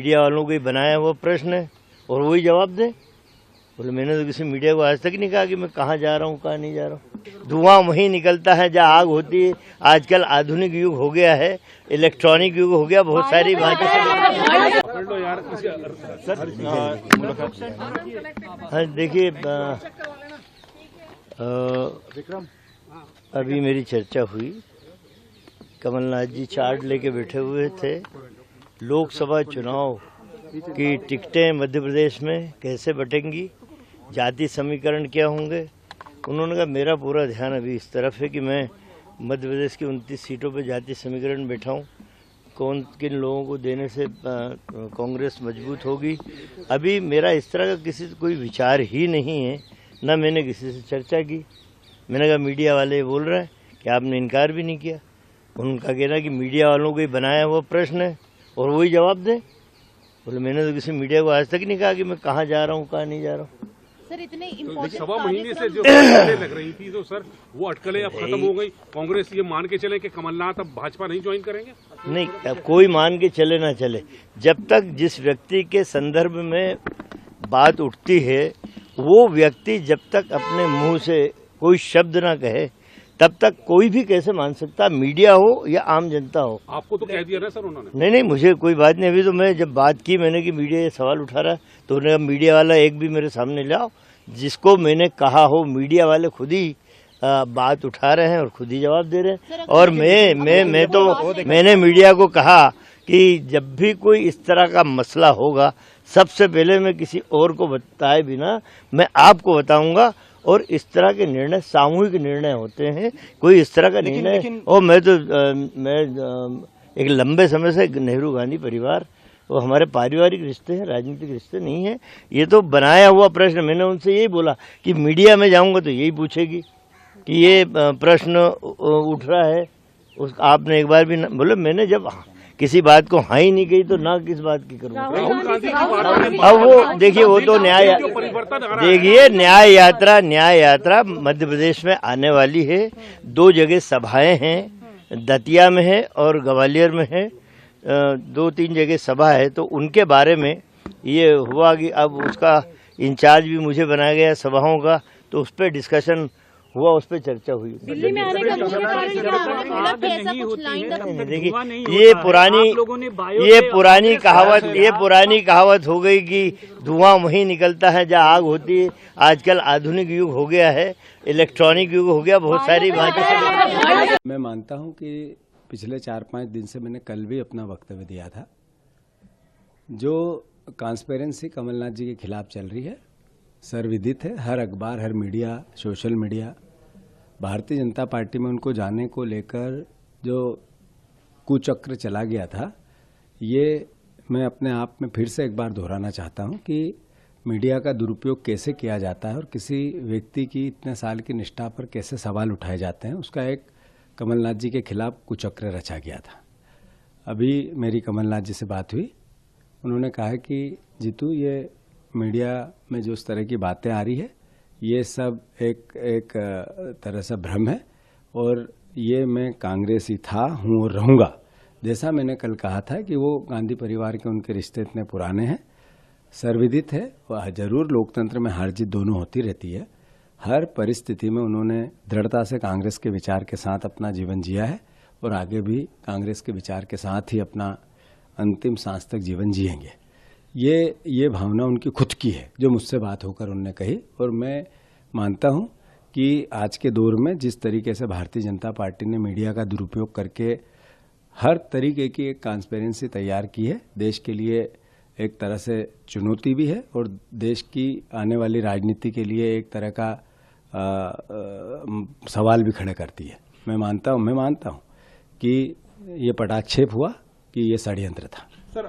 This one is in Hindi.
मीडिया वालों को ही बनाया हुआ प्रश्न है और वही जवाब दे। बोले मैंने तो किसी मीडिया को आज तक नहीं कहा कि मैं कहाँ जा रहा हूँ कहाँ नहीं जा रहा हूँ। धुआं वहीं निकलता है जहाँ आग होती है। आजकल आधुनिक युग हो गया है, इलेक्ट्रॉनिक युग हो गया, बहुत सारी बातें। हाँ देखिए, अभी मेरी चर्चा हुई, कमलनाथ जी चार्ट लेके बैठे हुए थे। लोकसभा चुनाव की टिकटें मध्य प्रदेश में कैसे बटेंगी, जाति समीकरण क्या होंगे। उन्होंने कहा मेरा पूरा ध्यान अभी इस तरफ है कि मैं मध्य प्रदेश की 29 सीटों पर जाति समीकरण बैठाऊं, कौन किन लोगों को देने से कांग्रेस मजबूत होगी। अभी मेरा इस तरह का किसी से कोई विचार ही नहीं है, न मैंने किसी से चर्चा की। मैंने कहा मीडिया वाले बोल रहे हैं कि आपने इनकार भी नहीं किया। उनका कहना कि मीडिया वालों को ही बनाया हुआ प्रश्न है और वही जवाब दे। बोले मैंने तो किसी मीडिया को आज तक नहीं कहा कि मैं कहाँ जा रहा हूँ कहाँ नहीं जा रहा हूँ। सर इतने इम्पोर्टेंट सवा महीने से जो अटकलें लग रही थी तो सर वो अटकलें अब खत्म हो गई। कांग्रेस ये मान के चले कि कमलनाथ अब भाजपा नहीं ज्वाइन करेंगे? नहीं, अब कोई मान के चले ना चले, जब तक जिस व्यक्ति के संदर्भ में बात उठती है वो व्यक्ति जब तक अपने मुंह से कोई शब्द ना कहे तब तक कोई भी कैसे मान सकता, मीडिया हो या आम जनता हो। आपको तो कह दिया ना सर उन्होंने? नहीं, मुझे कोई बात नहीं। अभी तो मैं जब बात की मैंने कि मीडिया ये सवाल उठा रहा है तो उन्होंने मीडिया वाला एक भी मेरे सामने लाओ जिसको मैंने कहा हो। मीडिया वाले खुद ही बात उठा रहे हैं और खुद ही जवाब दे रहे हैं। और मैंने मीडिया को कहा कि जब भी कोई इस तरह का मसला होगा सबसे पहले मैं किसी और को बताए बिना मैं आपको बताऊंगा। और इस तरह के निर्णय सामूहिक निर्णय होते हैं, कोई इस तरह का निर्णय। और मैं एक लंबे समय से नेहरू गांधी परिवार, वो हमारे पारिवारिक रिश्ते हैं, राजनीतिक रिश्ते नहीं है। ये तो बनाया हुआ प्रश्न। मैंने उनसे यही बोला कि मीडिया में जाऊंगा तो यही पूछेगी कि ये प्रश्न उठ रहा है। आपने एक बार भी बोले, मैंने जब किसी बात को हाँ ही नहीं कही तो ना किस बात की करूँगा। अब वो देखिए, वो तो न्याय यात्रा मध्य प्रदेश में आने वाली है। 2 जगह सभाएं हैं, दतिया में है और ग्वालियर में है। 2-3 जगह सभा है। तो उनके बारे में ये हुआ कि अब उसका इंचार्ज भी मुझे बनाया गया सभाओं का, तो उस पर डिस्कशन हुआ, उस पर चर्चा हुई। दिल्ली में आने का मुख्य कारण देखिए, ये पुरानी कहावत हो गई कि धुआं वहीं निकलता है जहाँ आग होती है। आजकल आधुनिक युग हो गया है, इलेक्ट्रॉनिक युग हो गया, बहुत सारी बातें। मैं मानता हूँ कि पिछले 4-5 दिन से मैंने कल भी अपना वक्तव्य दिया था। जो ट्रांसपेरेंसी कमलनाथ जी के खिलाफ चल रही है सर्वविदित है। हर अखबार, हर media, social media, Bharatiya Janata party में उनको जाने को लेकर जो कुचक्र चला गया था, ये मैं अपने आप में फिर से एक बार दोहराना चाहता हूं कि मीडिया का दुरुपयोग कैसे किया जाता है और किसी व्यक्ति की इतने साल की निष्ठा पर कैसे सवाल उठाए जाते हैं, उसका एक कमलनाथ जी के खिलाफ कुचक्र रचा गया था। अभी मेरी कमलनाथ जी से बात हुई, उन्होंने कहा कि जीतू, ये मीडिया में जो इस तरह की बातें आ रही है ये सब एक तरह से भ्रम है और ये मैं कांग्रेसी था, हूँ और रहूँगा। जैसा मैंने कल कहा था कि वो गांधी परिवार के उनके रिश्ते इतने पुराने हैं, सर्वविदित है। वह जरूर लोकतंत्र में हार जीत दोनों होती रहती है। हर परिस्थिति में उन्होंने दृढ़ता से कांग्रेस के विचार के साथ अपना जीवन जिया है और आगे भी कांग्रेस के विचार के साथ ही अपना अंतिम सांस तक जीवन जिएंगे। ये भावना उनकी खुद की है जो मुझसे बात होकर उन्होंने कही। और मैं मानता हूं कि आज के दौर में जिस तरीके से भारतीय जनता पार्टी ने मीडिया का दुरुपयोग करके हर तरीके की एक ट्रांसपेरेंसी तैयार की है, देश के लिए एक तरह से चुनौती भी है और देश की आने वाली राजनीति के लिए एक तरह का सवाल भी खड़े करती है। मैं मानता हूं कि ये पटाक्षेप हुआ कि ये षड्यंत्र था। सर